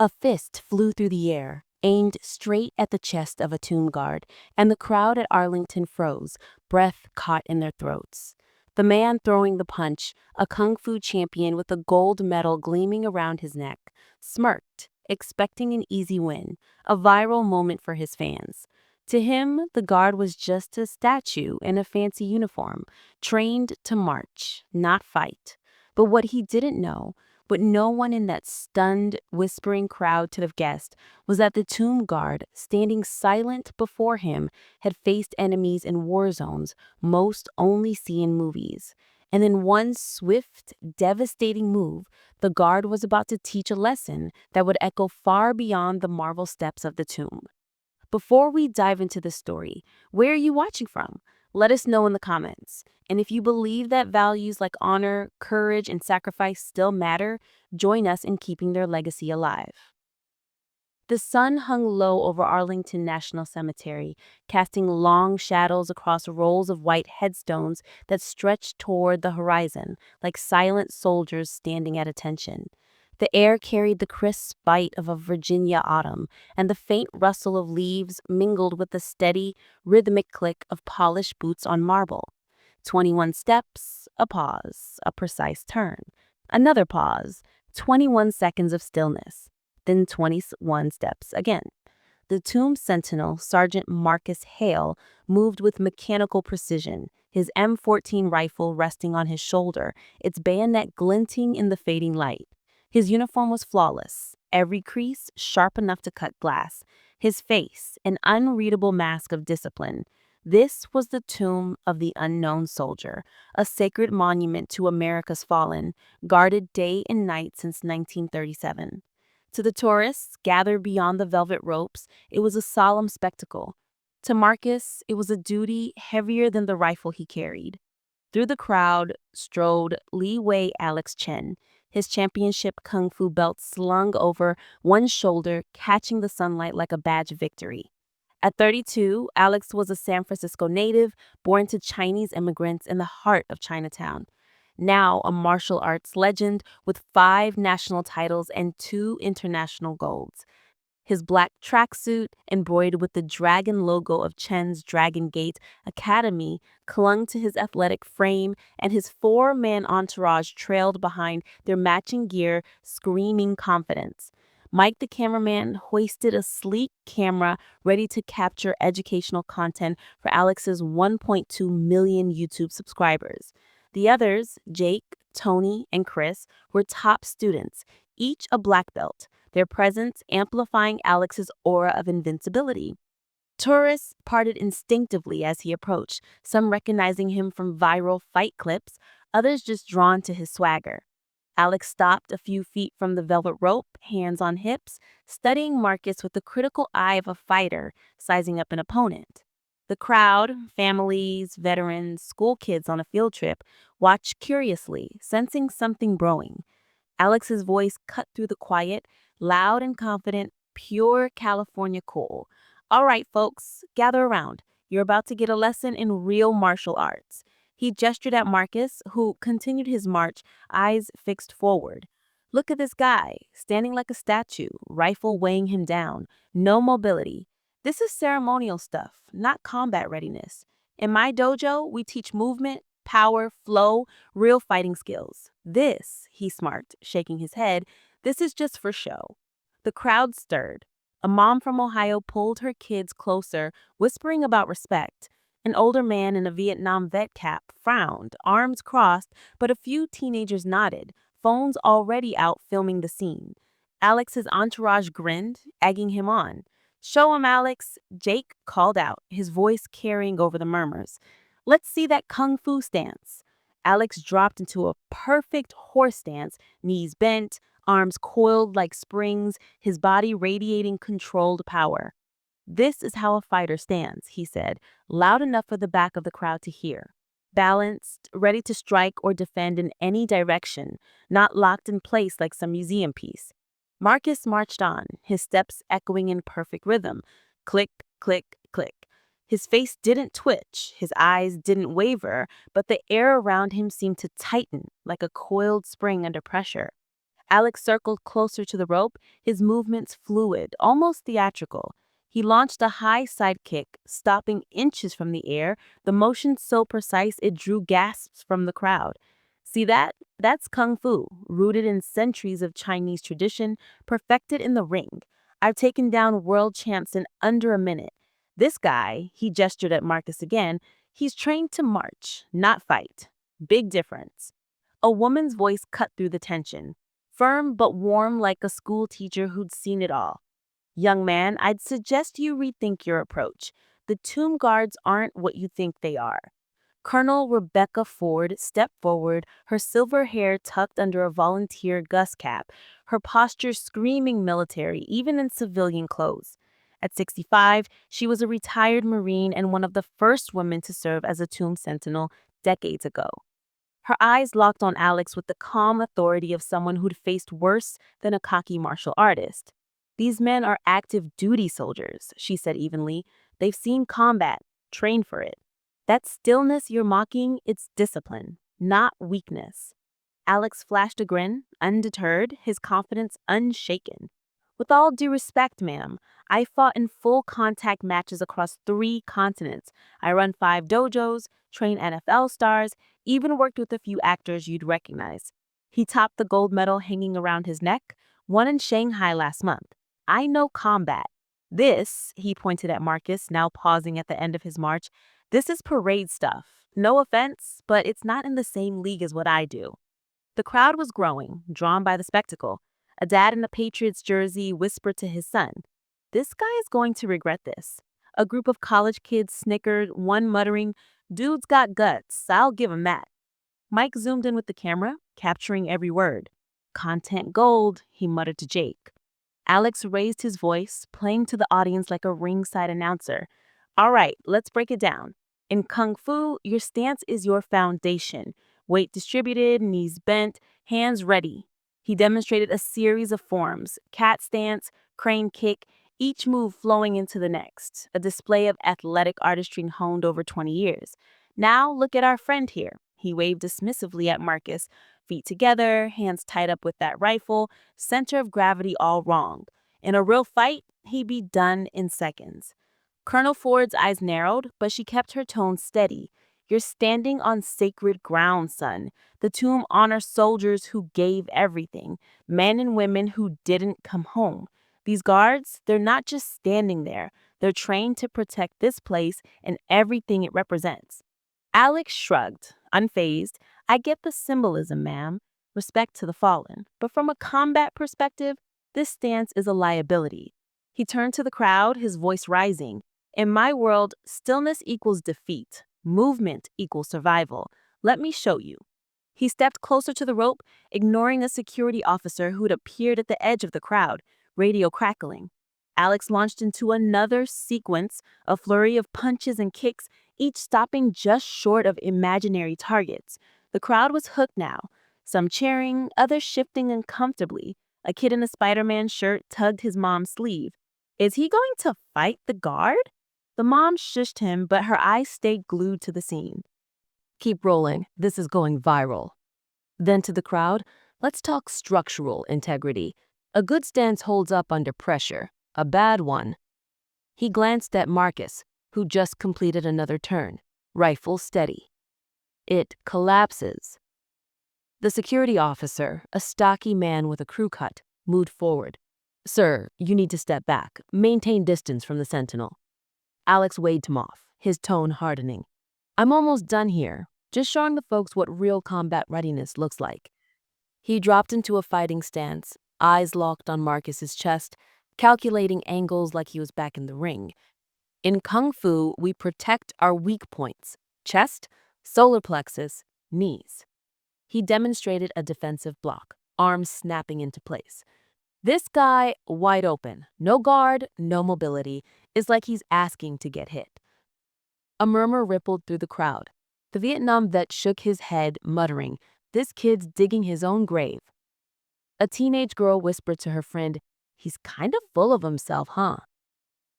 A fist flew through the air, aimed straight at the chest of a tomb guard, and the crowd at Arlington froze, breath caught in their throats. The man throwing the punch, a kung fu champion with a gold medal gleaming around his neck, smirked, expecting an easy win, a viral moment for his fans. To him, the guard was just a statue in a fancy uniform, trained to march, not fight. But what he didn't know, what no one in that stunned, whispering crowd could have guessed, was that the tomb guard, standing silent before him, had faced enemies in war zones most only see in movies. And in one swift, devastating move, the guard was about to teach a lesson that would echo far beyond the marble steps of the tomb. Before we dive into the story, where are you watching from? Let us know in the comments. And if you believe that values like honor, courage, and sacrifice still matter, join us in keeping their legacy alive. The sun hung low over Arlington National Cemetery, casting long shadows across rows of white headstones that stretched toward the horizon, like silent soldiers standing at attention. The air carried the crisp bite of a Virginia autumn, and the faint rustle of leaves mingled with the steady, rhythmic click of polished boots on marble. 21 steps, a pause, a precise turn. Another pause, 21 seconds of stillness. Then 21 steps again. The tomb sentinel, Sergeant Marcus Hale, moved with mechanical precision, his M14 rifle resting on his shoulder, its bayonet glinting in the fading light. His uniform was flawless, every crease sharp enough to cut glass, his face an unreadable mask of discipline. This was the tomb of the unknown soldier, a sacred monument to America's fallen, guarded day and night since 1937. To the tourists gathered beyond the velvet ropes, it was a solemn spectacle. To Marcus, it was a duty heavier than the rifle he carried. Through the crowd strode Lee Wei Alex Chen, his championship kung fu belt slung over one shoulder, catching the sunlight like a badge of victory. At 32, Alex was a San Francisco native, born to Chinese immigrants in the heart of Chinatown. Now a martial arts legend with 5 national titles and 2 international golds. His black tracksuit, embroidered with the dragon logo of Chen's Dragon Gate Academy, clung to his athletic frame, and his 4-man entourage trailed behind their matching gear, screaming confidence. Mike, the cameraman, hoisted a sleek camera ready to capture educational content for Alex's 1.2 million YouTube subscribers. The others, Jake, Tony, and Chris, were top students, each a black belt, their presence amplifying Alex's aura of invincibility. Tourists parted instinctively as he approached, some recognizing him from viral fight clips, others just drawn to his swagger. Alex stopped a few feet from the velvet rope, hands on hips, studying Marcus with the critical eye of a fighter sizing up an opponent. The crowd, families, veterans, school kids on a field trip, watched curiously, sensing something brewing. Alex's voice cut through the quiet, loud and confident, pure California cool. All right, folks, gather around. You're about to get a lesson in real martial arts. He gestured at Marcus, who continued his march, eyes fixed forward. Look at this guy, standing like a statue, rifle weighing him down, no mobility. This is ceremonial stuff, not combat readiness. In my dojo, we teach movement, power, flow, real fighting skills. This, he smirked, shaking his head, this is just for show. The crowd stirred. A mom from Ohio pulled her kids closer, whispering about respect. An older man in a Vietnam vet cap frowned, arms crossed, but a few teenagers nodded, phones already out filming the scene. Alex's entourage grinned, egging him on. Show him, Alex, Jake called out, his voice carrying over the murmurs. Let's see that kung fu stance. Alex dropped into a perfect horse stance, knees bent, arms coiled like springs, his body radiating controlled power. This is how a fighter stands, he said, loud enough for the back of the crowd to hear. Balanced, ready to strike or defend in any direction, not locked in place like some museum piece. Marcus marched on, his steps echoing in perfect rhythm. Click, click, click. His face didn't twitch, his eyes didn't waver, but the air around him seemed to tighten like a coiled spring under pressure. Alex circled closer to the rope, his movements fluid, almost theatrical. He launched a high side kick, stopping inches from the air, the motion so precise it drew gasps from the crowd. See that? That's Kung Fu, rooted in centuries of Chinese tradition, perfected in the ring. I've taken down world champs in under a minute. This guy, he gestured at Marcus again, he's trained to march, not fight. Big difference. A woman's voice cut through the tension, firm but warm like a school teacher who'd seen it all. Young man, I'd suggest you rethink your approach. The tomb guards aren't what you think they are. Colonel Rebecca Ford stepped forward, her silver hair tucked under a volunteer Gus cap, her posture screaming military, even in civilian clothes. At 65, she was a retired Marine and one of the first women to serve as a tomb sentinel decades ago. Her eyes locked on Alex with the calm authority of someone who'd faced worse than a cocky martial artist. These men are active duty soldiers, she said evenly. They've seen combat, trained for it. That stillness you're mocking, it's discipline, not weakness. Alex flashed a grin, undeterred, his confidence unshaken. With all due respect, ma'am, I fought in full contact matches across 3 continents. I run 5 dojos, train NFL stars, even worked with a few actors you'd recognize. He topped the gold medal hanging around his neck, won in Shanghai last month. I know combat. This, he pointed at Marcus, now pausing at the end of his march, this is parade stuff. No offense, but it's not in the same league as what I do. The crowd was growing, drawn by the spectacle. A dad in a Patriots jersey whispered to his son, "This guy is going to regret this." A group of college kids snickered, one muttering, "Dude's got guts, I'll give him that." Mike zoomed in with the camera, capturing every word. "Content gold," he muttered to Jake. Alex raised his voice, playing to the audience like a ringside announcer. "All right, let's break it down. In Kung Fu, your stance is your foundation. Weight distributed, knees bent, hands ready." He demonstrated a series of forms, cat stance, crane kick, each move flowing into the next, a display of athletic artistry honed over 20 years. "Now look at our friend here." He waved dismissively at Marcus, feet together, hands tied up with that rifle, center of gravity all wrong. In a real fight, he'd be done in seconds. Colonel Ford's eyes narrowed, but she kept her tone steady. "You're standing on sacred ground, son. The tomb honors soldiers who gave everything, men and women who didn't come home. These guards, they're not just standing there. They're trained to protect this place and everything it represents." Alex shrugged, unfazed. "I get the symbolism, ma'am. Respect to the fallen. But from a combat perspective, this stance is a liability." He turned to the crowd, his voice rising. "In my world, stillness equals defeat. Movement equals survival. Let me show you." He stepped closer to the rope, ignoring a security officer who'd appeared at the edge of the crowd, radio crackling. Alex launched into another sequence, a flurry of punches and kicks, each stopping just short of imaginary targets. The crowd was hooked now, some cheering, others shifting uncomfortably. A kid in a Spider-Man shirt tugged his mom's sleeve. "Is he going to fight the guard?" The mom shushed him, but her eyes stayed glued to the scene. "Keep rolling. This is going viral." Then to the crowd, "Let's talk structural integrity. A good stance holds up under pressure. A bad one." He glanced at Marcus, who just completed another turn, rifle steady. "It collapses." The security officer, a stocky man with a crew cut, moved forward. "Sir, you need to step back. Maintain distance from the sentinel." Alex waved him off, his tone hardening. "I'm almost done here, just showing the folks what real combat readiness looks like." He dropped into a fighting stance, eyes locked on Marcus's chest, calculating angles like he was back in the ring. "In Kung Fu, we protect our weak points: chest, solar plexus, knees." He demonstrated a defensive block, arms snapping into place. This guy, wide open, no guard, no mobility, is like he's asking to get hit. A murmur rippled through the crowd. The Vietnam vet shook his head, muttering, "This kid's digging his own grave." A teenage girl whispered to her friend, "He's kind of full of himself, huh?"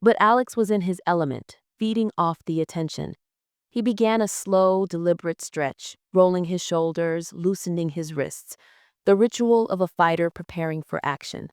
But Alex was in his element, feeding off the attention. He began a slow, deliberate stretch, rolling his shoulders, loosening his wrists. the ritual of a fighter preparing for action.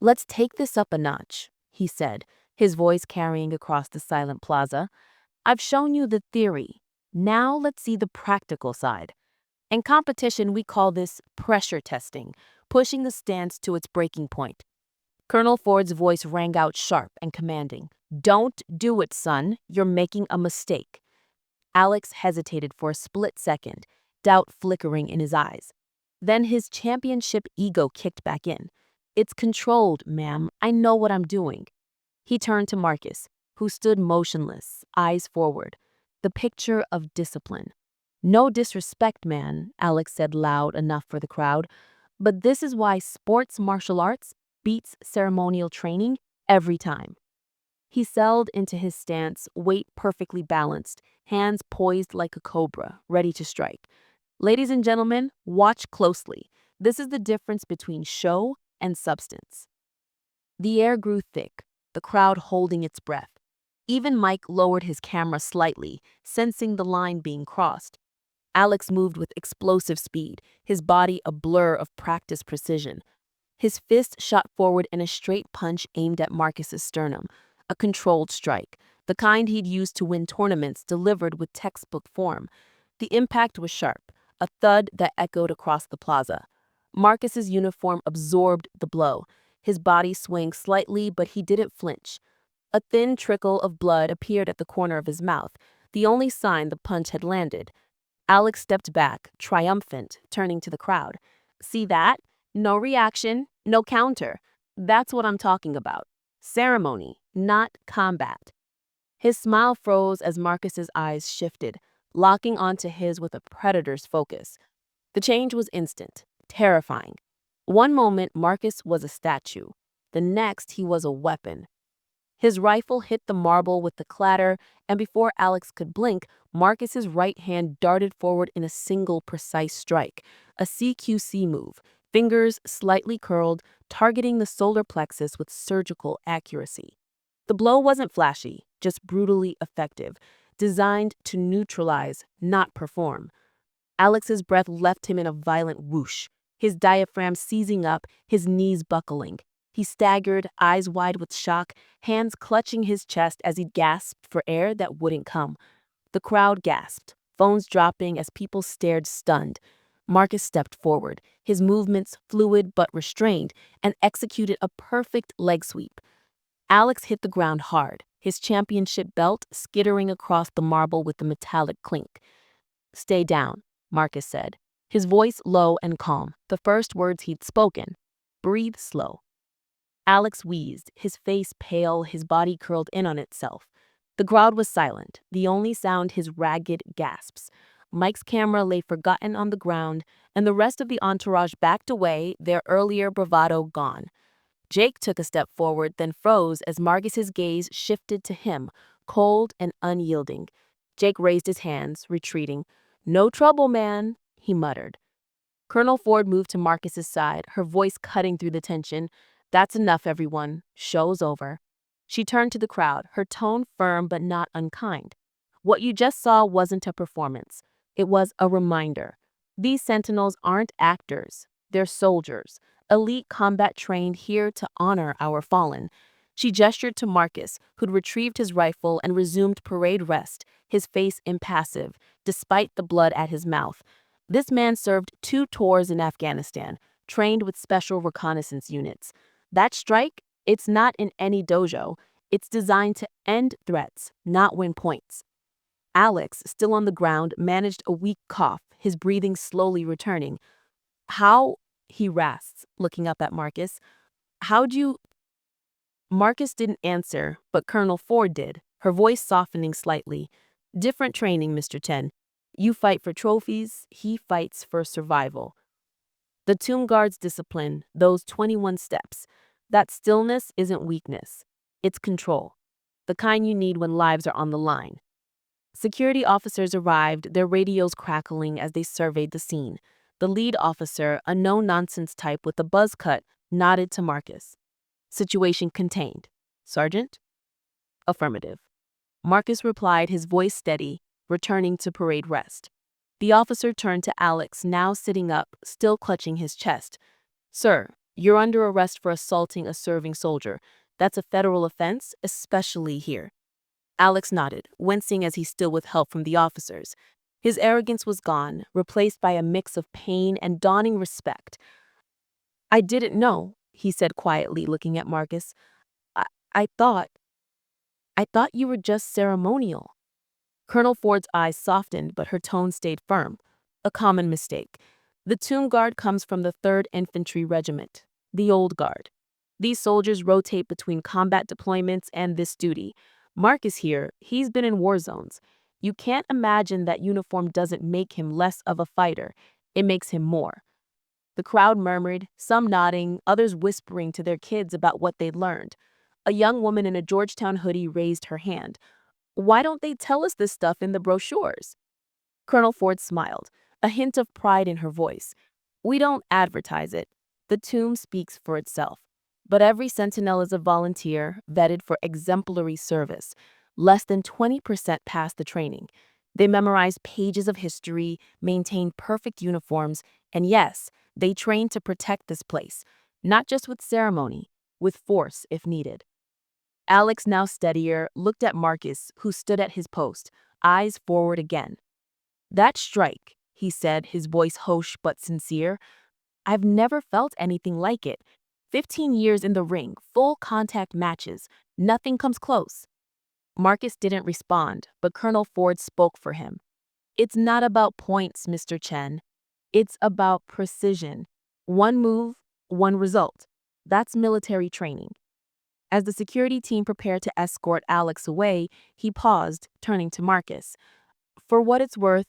"Let's take this up a notch," he said, his voice carrying across the silent plaza. "I've shown you the theory. Now let's see the practical side. In competition, we call this pressure testing, pushing the stance to its breaking point." Colonel Ford's voice rang out sharp and commanding. "Don't do it, son. You're making a mistake." Alex hesitated for a split second, doubt flickering in his eyes. Then his championship ego kicked back in. "It's controlled, ma'am. I know what I'm doing." He turned to Marcus, who stood motionless, eyes forward, the picture of discipline. "No disrespect, man," Alex said loud enough for the crowd, "but this is why sports martial arts beats ceremonial training every time." He settled into his stance, weight perfectly balanced, hands poised like a cobra, ready to strike. "Ladies and gentlemen, watch closely. This is the difference between show and substance." The air grew thick, the crowd holding its breath. Even Mike lowered his camera slightly, sensing the line being crossed. Alex moved with explosive speed, his body a blur of practiced precision. His fist shot forward in a straight punch aimed at Marcus's sternum, a controlled strike, the kind he'd used to win tournaments delivered with textbook form. The impact was sharp, a thud that echoed across the plaza. Marcus's uniform absorbed the blow. His body swaying slightly, but he didn't flinch. A thin trickle of blood appeared at the corner of his mouth, the only sign the punch had landed. Alex stepped back, triumphant, turning to the crowd. "See that? No reaction, no counter. That's what I'm talking about. Ceremony, not combat." His smile froze as Marcus's eyes shifted, locking onto his with a predator's focus. The change was instant, terrifying. One moment, Marcus was a statue. The next, he was a weapon. His rifle hit the marble with a clatter, and before Alex could blink, Marcus's right hand darted forward in a single precise strike, a CQC move, fingers slightly curled, targeting the solar plexus with surgical accuracy. The blow wasn't flashy, just brutally effective, designed to neutralize, not perform. Alex's breath left him in a violent whoosh, his diaphragm seizing up, his knees buckling. He staggered, eyes wide with shock, hands clutching his chest as he gasped for air that wouldn't come. The crowd gasped, phones dropping as people stared stunned. Marcus stepped forward, his movements fluid but restrained, and executed a perfect leg sweep. Alex hit the ground hard, his championship belt skittering across the marble with a metallic clink. "Stay down," Marcus said, his voice low and calm, the first words he'd spoken. "Breathe slow." Alex wheezed, his face pale, his body curled in on itself. The crowd was silent, the only sound his ragged gasps. Mike's camera lay forgotten on the ground, and the rest of the entourage backed away, their earlier bravado gone. Jake took a step forward, then froze as Marcus's gaze shifted to him, cold and unyielding. Jake raised his hands, retreating. "No trouble, man," he muttered. Colonel Ford moved to Marcus's side, her voice cutting through the tension. "That's enough, everyone. Show's over." She turned to the crowd, her tone firm but not unkind. "What you just saw wasn't a performance. It was a reminder. These sentinels aren't actors. They're soldiers, elite combat trained here to honor our fallen." She gestured to Marcus, who'd retrieved his rifle and resumed parade rest, his face impassive, despite the blood at his mouth. This man served 2 tours in Afghanistan, trained with special reconnaissance units. That strike, it's not in any dojo. It's designed to end threats, not win points. Alex, still on the ground, managed a weak cough, his breathing slowly returning. "How?" he rasped, looking up at Marcus. "How'd you—" Marcus didn't answer, but Colonel Ford did, her voice softening slightly. "Different training, Mr. Chen. You fight for trophies, he fights for survival. The Tomb Guard's discipline, those 21 steps, that stillness isn't weakness. It's control. The kind you need when lives are on the line." Security officers arrived, their radios crackling as they surveyed the scene. The lead officer, a no-nonsense type with a buzz cut, nodded to Marcus. "Situation contained. Sergeant?" "Affirmative." Marcus replied, his voice steady, returning to parade rest. The officer turned to Alex, now sitting up, still clutching his chest. Sir, you're under arrest for assaulting a serving soldier. That's a federal offense, especially here. Alex nodded, wincing as he stood with help from the officers. His arrogance was gone, replaced by a mix of pain and dawning respect. I didn't know, he said quietly, looking at Marcus. I, I thought, I thought you were just ceremonial. Colonel Ford's eyes softened, but her tone stayed firm. A common mistake. The Tomb Guard comes from the 3rd Infantry Regiment, the Old Guard. These soldiers rotate between combat deployments and this duty. Marcus here, he's been in war zones. You can't imagine that uniform doesn't make him less of a fighter. It makes him more. The crowd murmured, some nodding, others whispering to their kids about what they'd learned. A young woman in a Georgetown hoodie raised her hand. Why don't they tell us this stuff in the brochures? Colonel Ford smiled, a hint of pride in her voice. We don't advertise it. The tomb speaks for itself. But every sentinel is a volunteer, vetted for exemplary service. Less than 20% pass the training. They memorize pages of history, maintain perfect uniforms, and yes, they train to protect this place, not just with ceremony, with force if needed. Alex, now steadier, looked at Marcus, who stood at his post, eyes forward again. That strike, he said, his voice harsh but sincere. I've never felt anything like it. 15 years in the ring, full contact matches. Nothing comes close. Marcus didn't respond, but Colonel Ford spoke for him. It's not about points, Mr. Chen. It's about precision. One move, one result. That's military training. As the security team prepared to escort Alex away, he paused, turning to Marcus. For what it's worth,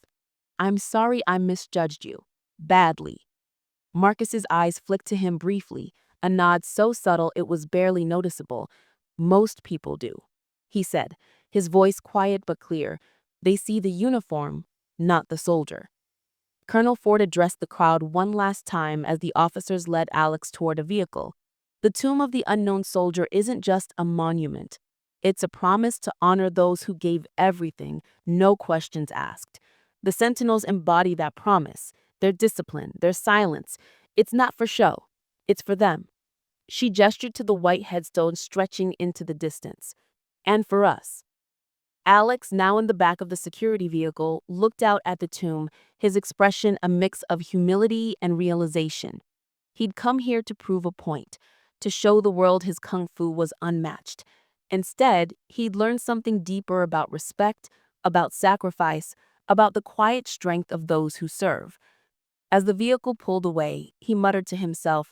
I'm sorry I misjudged you. Badly. Marcus's eyes flicked to him briefly, a nod so subtle it was barely noticeable. Most people do, he said, his voice quiet but clear. They see the uniform, not the soldier. Colonel Ford addressed the crowd one last time as the officers led Alex toward a vehicle. The tomb of the unknown soldier isn't just a monument. It's a promise to honor those who gave everything, no questions asked. The sentinels embody that promise, their discipline, their silence. It's not for show. It's for them. She gestured to the white headstone stretching into the distance. And for us. Alex, now in the back of the security vehicle, looked out at the tomb, his expression a mix of humility and realization. He'd come here to prove a point, to show the world his kung fu was unmatched. Instead, he'd learned something deeper about respect, about sacrifice, about the quiet strength of those who serve. As the vehicle pulled away, he muttered to himself,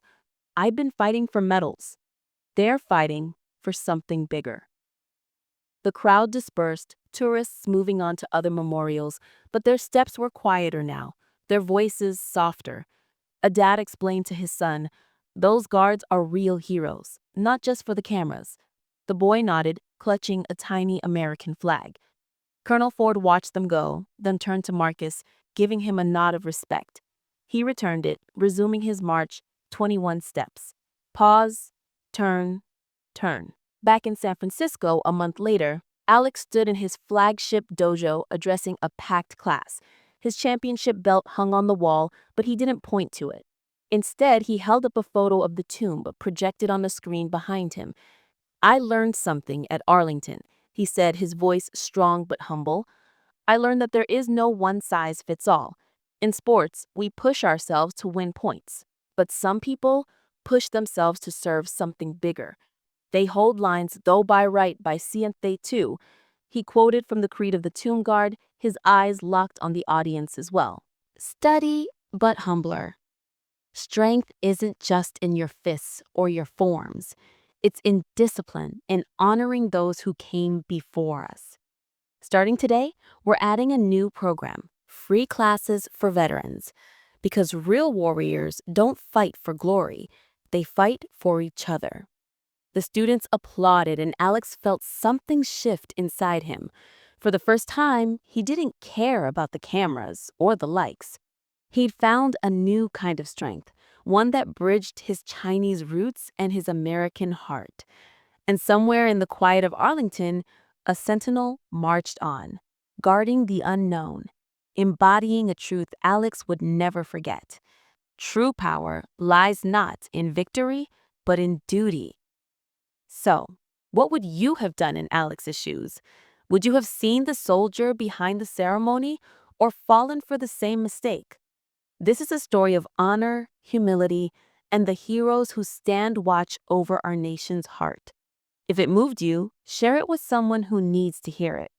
I've been fighting for medals. They're fighting for something bigger. The crowd dispersed, tourists moving on to other memorials, but their steps were quieter now, their voices softer. A dad explained to his son, those guards are real heroes, not just for the cameras. The boy nodded, clutching a tiny American flag. Colonel Ford watched them go, then turned to Marcus, giving him a nod of respect. He returned it, resuming his march, 21 steps. Pause, turn, turn. Back in San Francisco a month later, Alex stood in his flagship dojo addressing a packed class. His championship belt hung on the wall, but he didn't point to it. Instead, he held up a photo of the tomb projected on the screen behind him. I learned something at Arlington, he said, his voice strong but humble. I learned that there is no one-size-fits-all. In sports, we push ourselves to win points, but some people push themselves to serve something bigger. They hold lines, though by right, by siente too. He quoted from the creed of the Tomb Guard, his eyes locked on the audience as well. Steady, but humbler. Strength isn't just in your fists or your forms. It's in discipline, in honoring those who came before us. Starting today, we're adding a new program, free classes for veterans. Because real warriors don't fight for glory, they fight for each other. The students applauded, and Alex felt something shift inside him. For the first time, he didn't care about the cameras or the likes. He'd found a new kind of strength, one that bridged his Chinese roots and his American heart. And somewhere in the quiet of Arlington, a sentinel marched on, guarding the unknown. embodying a truth Alex would never forget. True power lies not in victory, but in duty. So, what would you have done in Alex's shoes? Would you have seen the soldier behind the ceremony or fallen for the same mistake? This is a story of honor, humility, and the heroes who stand watch over our nation's heart. If it moved you, share it with someone who needs to hear it.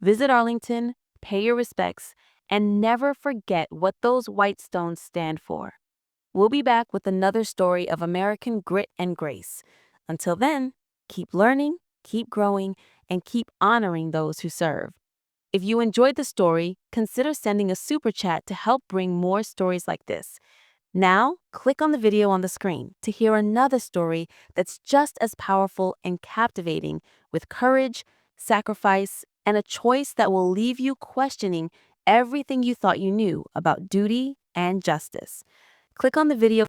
Visit Arlington, pay your respects, and never forget what those white stones stand for. We'll be back with another story of American grit and grace. Until then, keep learning, keep growing, and keep honoring those who serve. If you enjoyed the story, consider sending a super chat to help bring more stories like this. Now, click on the video on the screen to hear another story that's just as powerful and captivating, with courage, sacrifice, and a choice that will leave you questioning everything you thought you knew about duty and justice. Click on the video